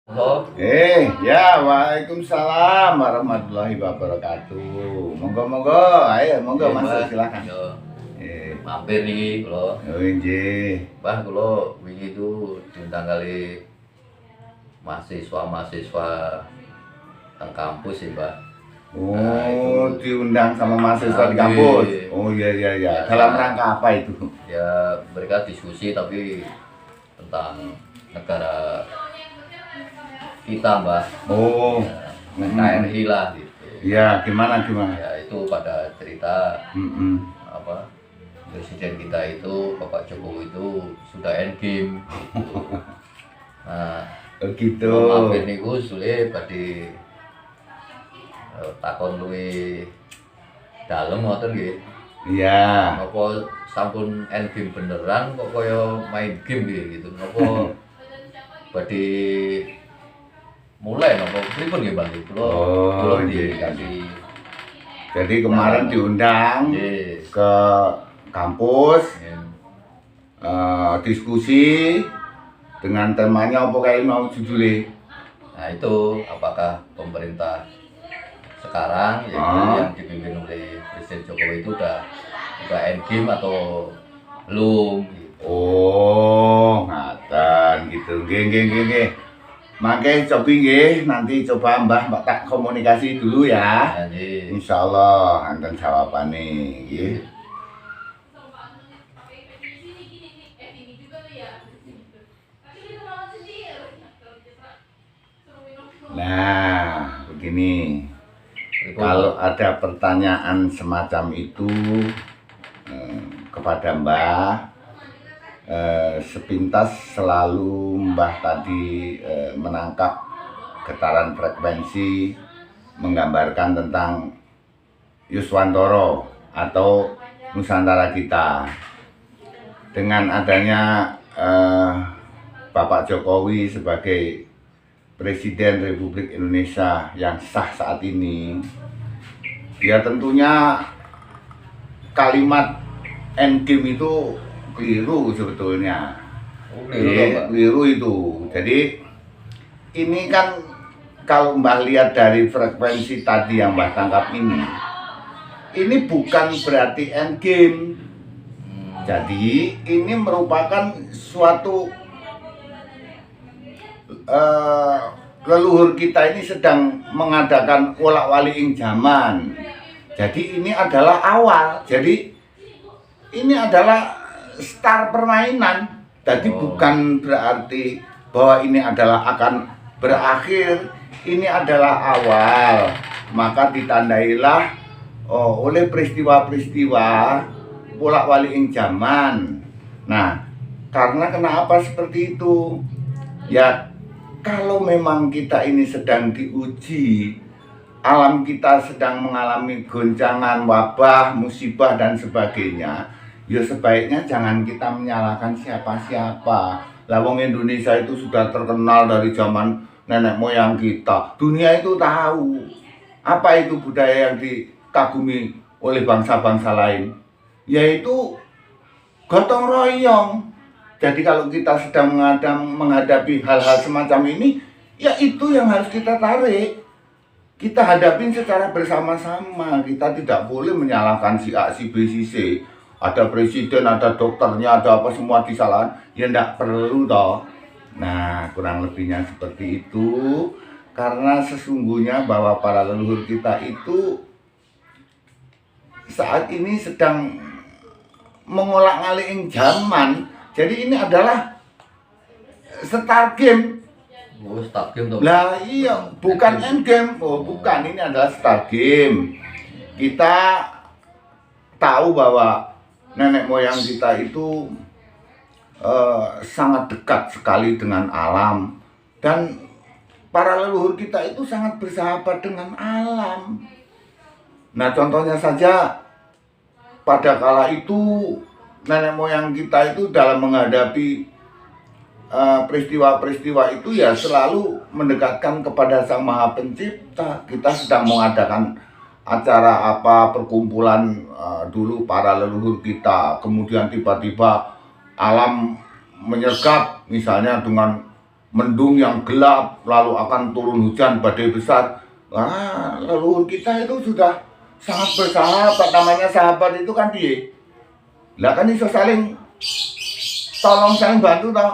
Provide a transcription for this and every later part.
Oh, Ya, waalaikumsalam warahmatullahi wabarakatuh. Monggo, ayo, monggo iya, masuk Mbah. silakan. Yo, Eh, mampir nih kula. oh injih. Mbah, kula wingi itu diundang kali mahasiswa-mahasiswa teng kampus sih, Mbah. Nah, Oh, itu diundang sama mahasiswa di iya, kampus. Oh iya. ya, Dalam rangka apa itu? ya mereka diskusi tapi tentang negara kita, Mbah. Oh, Ya, NKRI lah gitu. ya gimana? Ya, itu pada cerita Mm-mm. apa presiden kita itu Bapak Jokowi itu sudah endgame gitu. Nah, Oh gitu. mampir niku sule badhe takon luwih dalem ngoten nggih. Iya. Napa sampun endgame beneran kok kaya main game nggih gitu. Napa badhe mulai napa pripun nggih Bang? Kula Iya. dikasih Jadi kemarin diundang nggih. ke kampus, diskusi dengan temanya apa kayak mau judulnya. Nah, itu apakah pemerintah sekarang yang dipimpin oleh Presiden Jokowi itu udah endgame atau belum gitu. Oh, ngaten gitu. Nggih. Mangke cobi nggih, nanti coba Mbak tak komunikasi dulu ya. Jadi Insyaallah enten jawabane nggih. Nah, begini. Kalau ada pertanyaan semacam itu kepada Mbah, sepintas selalu Mbah tadi menangkap getaran frekuensi menggambarkan tentang Yuswantoro atau Nusantara kita. Dengan adanya Bapak Jokowi sebagai Presiden Republik Indonesia yang sah saat ini, ya tentunya kalimat endgame itu keliru sebetulnya. Keliru itu. Jadi ini kan kalau Mbah lihat dari frekuensi tadi yang Mbah tangkap ini bukan berarti endgame. Jadi ini merupakan suatu leluhur kita ini sedang mengadakan wolak-waliking zaman. Jadi ini adalah awal. Jadi ini adalah start permainan. Jadi bukan berarti bahwa ini adalah akan berakhir. Ini adalah awal. Maka ditandailah oleh peristiwa-peristiwa wolak-waliking zaman. Nah, karena kenapa seperti itu? Ya, kalau memang kita ini sedang diuji, alam kita sedang mengalami goncangan, wabah, musibah dan sebagainya, ya sebaiknya jangan kita menyalahkan siapa-siapa. Lah wong Indonesia itu sudah terkenal dari zaman nenek moyang kita. Dunia itu tahu apa itu budaya yang dikagumi oleh bangsa-bangsa lain, yaitu gotong royong. Jadi kalau kita sedang menghadapi hal-hal semacam ini, ya itu yang harus kita tarik. Kita hadapin secara bersama-sama. Kita tidak boleh menyalahkan si A, si B, si C. Ada presiden, ada dokternya, ada apa semua disalahkan. Ya tidak perlu toh. Nah, kurang lebihnya seperti itu. Karena sesungguhnya bahwa para leluhur kita itu saat ini sedang mengolak-ngaliking zaman. Jadi ini adalah start game. Oh, start game toh. Lah iya, bukan end game. Oh, bukan, ini adalah start game. Kita tahu bahwa nenek moyang kita itu sangat dekat sekali dengan alam, dan para leluhur kita itu sangat bersahabat dengan alam. Nah, contohnya saja pada kala itu nenek moyang kita itu dalam menghadapi peristiwa-peristiwa itu ya selalu mendekatkan kepada Sang Maha Pencipta. Kita sedang mengadakan acara apa, perkumpulan dulu para leluhur kita, kemudian tiba-tiba alam menyergap misalnya dengan mendung yang gelap, lalu akan turun hujan badai besar. Leluhur kita itu sudah sangat bersahabat. Namanya sahabat itu kan piye? Lah kan iso saling tolong, saling bantu toh.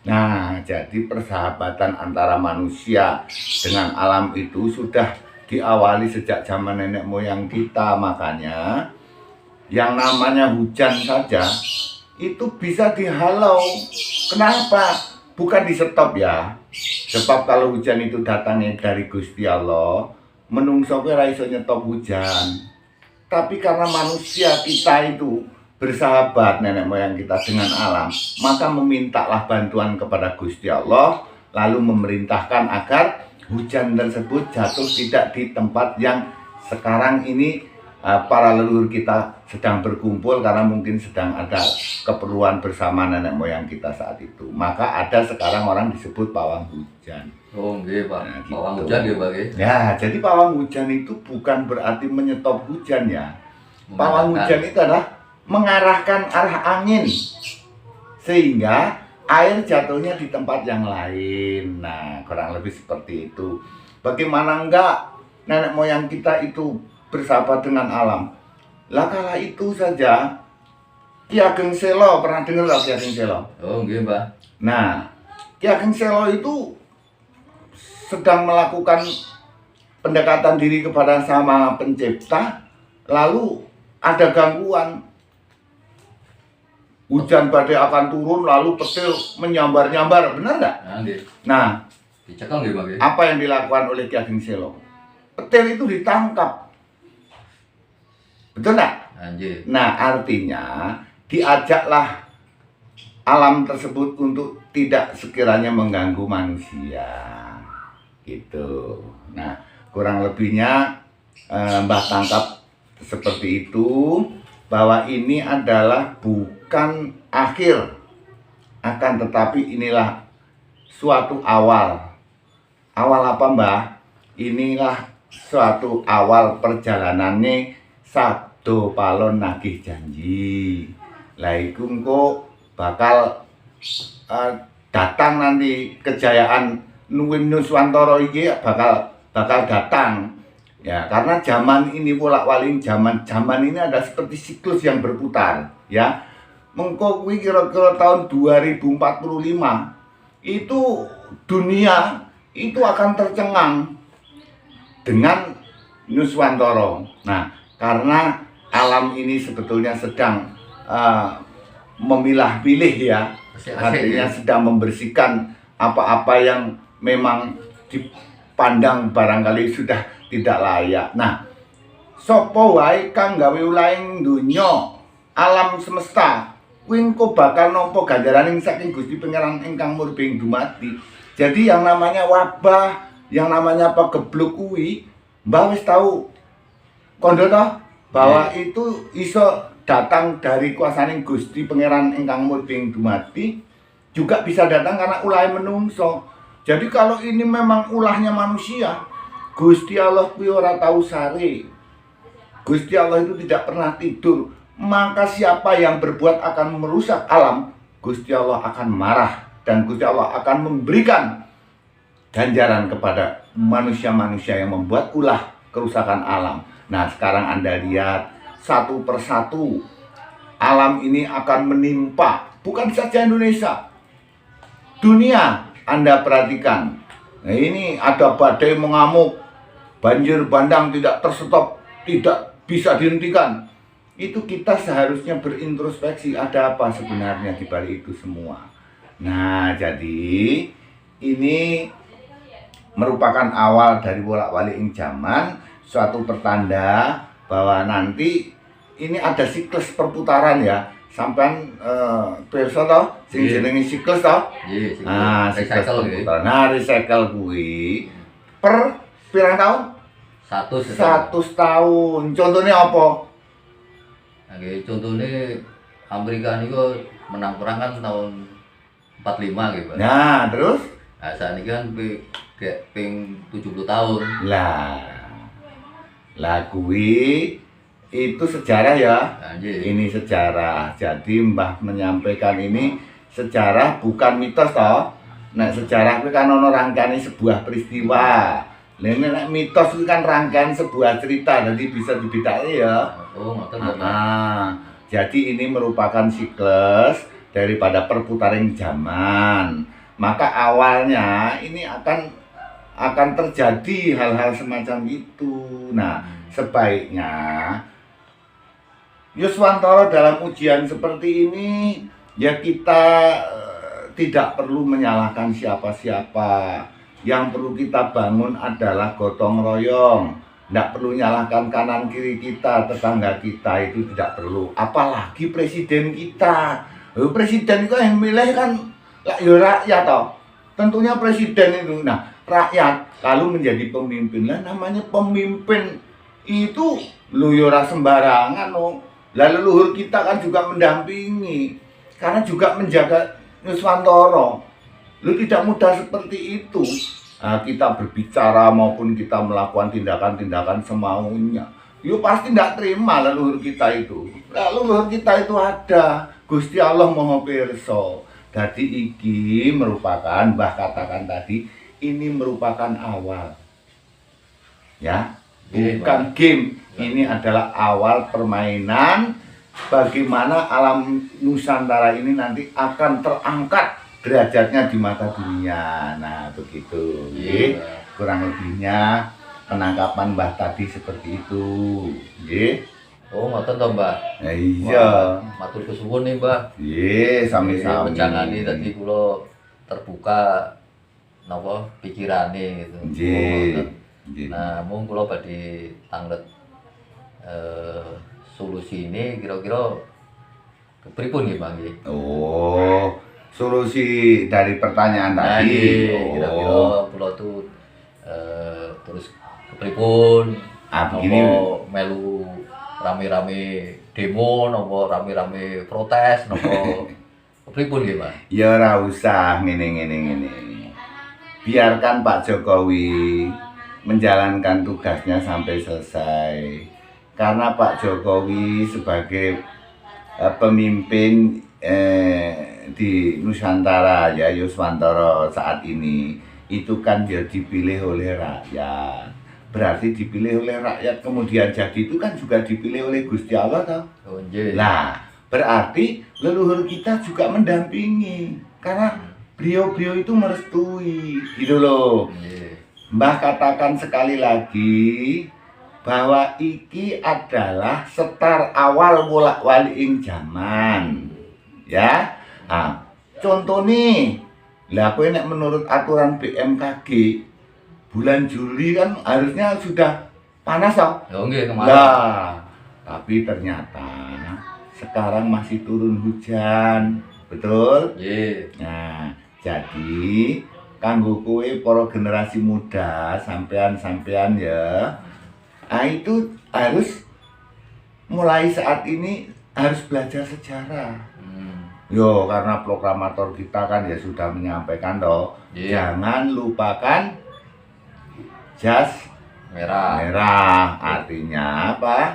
Nah, jadi persahabatan antara manusia dengan alam itu sudah diawali sejak zaman nenek moyang kita. Makanya yang namanya hujan saja itu bisa dihalau. Kenapa? Bukan di stop ya. Sebab kalau hujan itu datangnya dari Gusti Allah, menungso ora iso nyetop hujan. Tapi karena manusia kita itu bersahabat nenek moyang kita dengan alam, maka memintalah bantuan kepada Gusti Allah, lalu memerintahkan agar hujan tersebut jatuh tidak di tempat yang sekarang ini para leluhur kita sedang berkumpul karena mungkin sedang ada keperluan bersama nenek moyang kita saat itu. Maka ada sekarang orang disebut pawang hujan. Oh nggih Pak, Nah, gitu. pawang hujan nggih Pak nggih. Ya, jadi pawang hujan itu bukan berarti menyetop hujan ya. Pawang hujan itu adalah mengarahkan arah angin sehingga air jatuhnya di tempat yang lain. Nah, kurang lebih seperti itu. Bagaimana enggak nenek moyang kita itu bersahabat dengan alam? Lah kala itu saja Ki Ageng Selo, pernah dengar Ki Ageng Selo? Oh nggih Pak. Nah, Ki Ageng Selo itu sedang melakukan pendekatan diri kepada Sama Pencipta, lalu ada gangguan. Hujan badai akan turun, lalu petir menyambar-nyambar, benar nggak? Nah nggih. Nah, Dicekal nggih Pak nggih. apa yang dilakukan oleh Ki Ageng Selo? Petir itu ditangkap, betul nggak? Anjir. Nah, artinya diajaklah alam tersebut untuk tidak sekiranya mengganggu manusia, gitu. Nah, kurang lebihnya Mbah tangkap seperti itu, bahwa ini adalah bukan akhir, akan tetapi inilah suatu awal. Awal apa Mbah? Inilah suatu awal perjalanannya Sabdo Palon nagih janji. Lah iku engko bakal datang nanti kejayaan Nuwun Nuswantara iki bakal datang. Ya, karena zaman ini bolak-balik zaman ini ada seperti siklus yang berputar, ya. Mengko kuwi kira-kira tahun 2045 itu dunia itu akan tercengang dengan Nuswantara. Nah, karena alam ini sebetulnya sedang memilah-pilih ya, artinya sedang membersihkan apa-apa yang memang dipandang barangkali sudah tidak layak. Nah, sapa wae kang gawe ulahing donya alam semesta kuwi engko bakal nampa ganjaraning saking Gusti Pangeran ingkang murbing dumadi. Jadi yang namanya wabah, yang namanya apa gebluk kuwi, Mbah wis tahu kondo toh bahwa itu iso datang dari kuasaning Gusti Pangeran ingkang murbing dumadi, juga bisa datang karena ulahe menungso. Jadi kalau ini memang ulahnya manusia, Gusti Allah kuwi ora tahu sare. Gusti Allah itu tidak pernah tidur. Maka siapa yang berbuat akan merusak alam, Gusti Allah akan marah dan Gusti Allah akan memberikan ganjaran kepada manusia-manusia yang membuat ulah kerusakan alam. Nah, sekarang Anda lihat satu persatu alam ini akan menimpa bukan saja Indonesia, dunia. Anda perhatikan. Nah, ini ada badai mengamuk, banjir bandang tidak terstop, tidak bisa dihentikan. Itu kita seharusnya berintrospeksi, ada apa sebenarnya di balik itu semua. Nah, jadi ini merupakan awal dari bolak-balik zaman, suatu pertanda bahwa nanti ini ada siklus perputaran ya. Sampean pirsa to sing jenenge siklus to? Nggih, Nah, siklus recycle nggih. perputaran. Nah, recycle kuwi per pirang tahun? 100 tahun. Contohnya apa? Nggih, contone Amerika niku menang perang kan tahun 45 nggih, Pak. Nah, terus Nah, saat ini kan ping 70 tahun. lah kuwi itu sejarah ya. Anjir. Ini sejarah. Jadi Mbah menyampaikan ini sejarah bukan mitos toh. nek sejarah kuwi kan ana rangkaiane sebuah peristiwa. Lah nek mitos itu kan rangkaian sebuah cerita, jadi bisa dibedakake ya. Oh, ngoten to, Pak. Jadi ini merupakan siklus daripada perputaran zaman. Maka awalnya ini akan terjadi hal-hal semacam itu. Nah, sebaiknya Yuswantoro dalam ujian seperti ini ya kita tidak perlu menyalahkan siapa-siapa. Yang perlu kita bangun adalah gotong royong. Tidak perlu nyalahkan kanan kiri kita, tetangga kita, itu tidak perlu. Apalagi presiden kita. Presiden itu yang milih kan rakyat toh. Tentunya presiden itu. Nah, rakyat lalu menjadi pemimpin. Lah namanya pemimpin itu ora sembarangan loh. Lalu leluhur kita kan juga mendampingi, karena juga menjaga Yuswantoro. Lu tidak mudah seperti itu. Nah, kita berbicara maupun kita melakukan tindakan-tindakan semaunya. Yuk pasti tidak terima leluhur kita itu. Leluhur kita itu ada. Gusti Allah Maha Pirsa. Jadi iki merupakan, Mbah katakan tadi, ini merupakan awal. Ya, bukan game. Ini adalah awal permainan bagaimana alam Nusantara ini nanti akan terangkat derajatnya di mata dunia. Nah, begitu. Kurang lebihnya penangkapan Mbah tadi seperti itu. Nggih. Oh, ngoten to, Mbak. Iya. Matur kesuwun nih, Mbak. Nggih, sami-sami. Penjangani tadi kula terbuka napa pikirane gitu. Nggih. Nah, mung kula badhe tanglet solusi ini kira-kira kepripun nggih, Bang nggih? Oh, solusi dari pertanyaan tadi. Kira-kira kula tuh terus kepripun? Begini. Melu rame-rame demo, napa rame-rame protes, napa kepripun nggih, Pak? Ya ora usah ngene. Biarkan Pak Jokowi menjalankan tugasnya sampai selesai. Karena Pak Jokowi sebagai pemimpin di Nusantara ya Yuswantoro saat ini itu kan dia dipilih oleh rakyat. Berarti dipilih oleh rakyat kemudian jadi itu kan juga dipilih oleh Gusti Allah toh. Oh, nggih. Nah, berarti leluhur kita juga mendampingi karena beliau-beliau itu merestui gitu loh. Mbah katakan sekali lagi bahwa iki adalah setar awal wolak-waliking zaman. Ya. Nah, contoh nih. Lah kowe nek menurut aturan BMKG bulan Juli kan harusnya sudah panas toh? Oh nggih kemarin. Lah, tapi ternyata sekarang masih turun hujan. Betul? Nggih. Nah, jadi kanggo kowe para generasi muda sampean ya. Nah itu harus mulai saat ini harus belajar sejarah. Yo karena proklamator kita kan ya sudah menyampaikan toh, jangan lupakan jas merah. Artinya apa?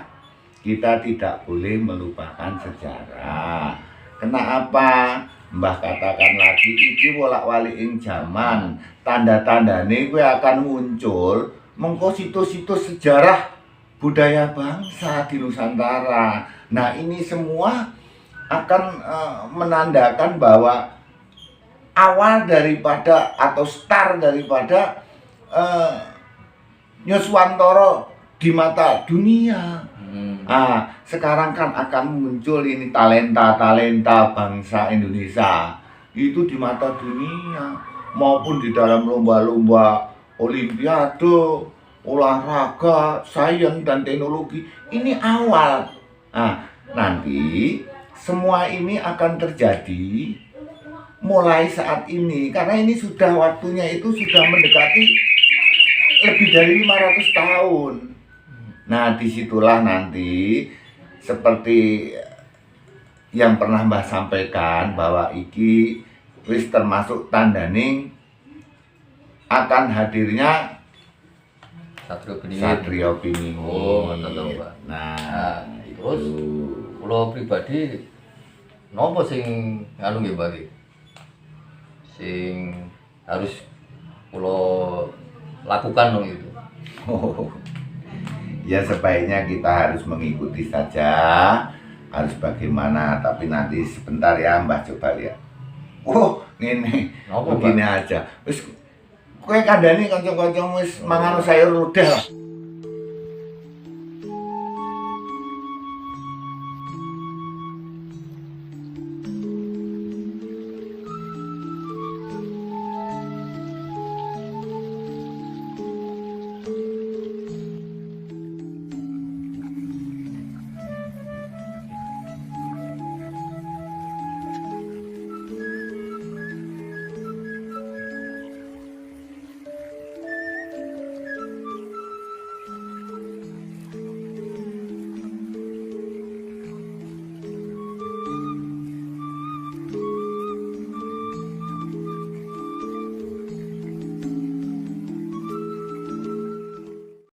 Kita tidak boleh melupakan sejarah. Kenapa? Mbah katakan lagi iki wolak-waliking zaman. Tanda-tandane kowe akan muncul mengko situs-situs sejarah budaya bangsa di Nusantara. Nah, ini semua akan menandakan bahwa awal daripada atau start daripada Yuswantoro di mata dunia. Sekarang kan akan muncul ini talenta-talenta bangsa Indonesia itu di mata dunia maupun di dalam lomba-lomba olimpiade, olahraga, sains dan teknologi. Ini awal. Nanti semua ini akan terjadi mulai saat ini karena ini sudah waktunya itu sudah mendekati lebih dari 500 tahun. Nah, disitulah nanti seperti yang pernah Mbah sampaikan bahwa iki wis termasuk tandaning akan hadirnya Satrio Piningit. Oh, betul, Pak. Nah, terus kula pribadi napa sing nganu nggih, Pak? Sing harus kalau lakukan dong itu. Oh, ya sebaiknya kita harus mengikuti saja, harus bagaimana, tapi nanti sebentar ya Mbah coba lihat. Oh, ini Apa, begini aja. Wis kowe kandhani kanca-kancamu wis mangan sayur lodeh lah.